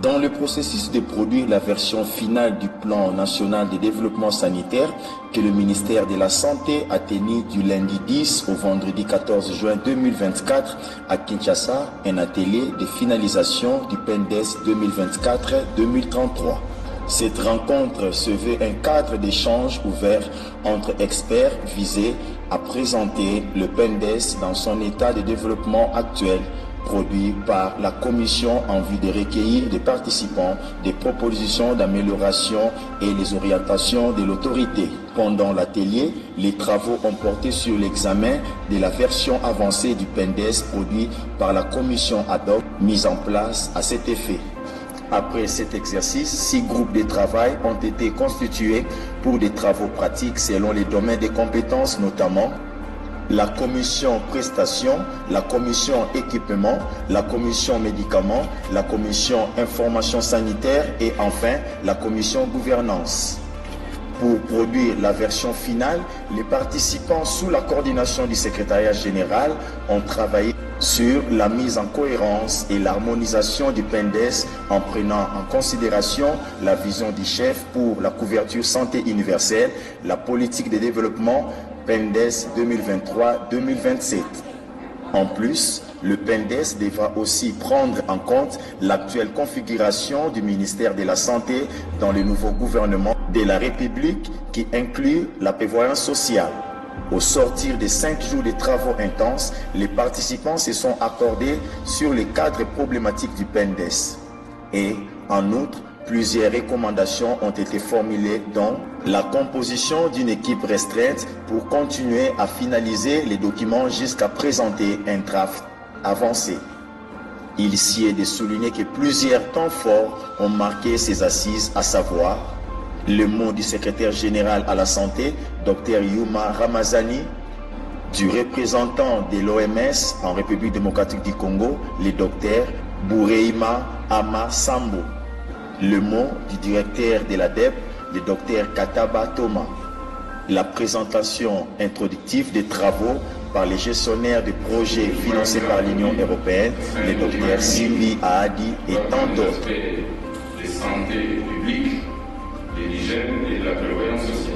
Dans le processus de produire la version finale du plan national de développement sanitaire que le ministère de la Santé a tenu du lundi 10 au vendredi 14 juin 2024 à Kinshasa, un atelier de finalisation du PNDES 2024-2033. Cette rencontre se veut un cadre d'échange ouvert entre experts visés à présenter le PNDES dans son état de développement actuel, produit par la Commission en vue de recueillir des participants des propositions d'amélioration et les orientations de l'autorité. Pendant l'atelier, les travaux ont porté sur l'examen de la version avancée du PNDES produit par la Commission ad hoc mise en place à cet effet. Après cet exercice, 6 groupes de travail ont été constitués pour des travaux pratiques selon les domaines de compétences, notamment la commission prestations, la commission équipement, la commission médicaments, la commission information sanitaire et enfin la commission gouvernance. Pour produire la version finale, les participants sous la coordination du secrétariat général ont travaillé sur la mise en cohérence et l'harmonisation du PNDES en prenant en considération la vision du chef pour la couverture santé universelle, la politique de développement PNDES 2023-2027. En plus, le PNDES devra aussi prendre en compte l'actuelle configuration du ministère de la Santé dans le nouveau gouvernement de la République qui inclut la prévoyance sociale. Au sortir de 5 jours de travaux intenses, les participants se sont accordés sur les cadres problématiques du PNDES. Et, en outre, plusieurs recommandations ont été formulées dont la composition d'une équipe restreinte pour continuer à finaliser les documents jusqu'à présenter un draft avancé. Il s'y est de souligner que plusieurs temps forts ont marqué ces assises, à savoir le mot du secrétaire général à la santé, Dr Yuma Ramazani, du représentant de l'OMS en République démocratique du Congo, le Dr Boureima Ama Sambo, le mot du directeur de l'ADEP, le Dr Kataba Thomas, la présentation introductive des travaux par les gestionnaires de projets financés par l'Union européenne, le Dr Sylvie Ahadi et tant d'autres. De santé publique, de l'hygiène et de la prévoyance sociale.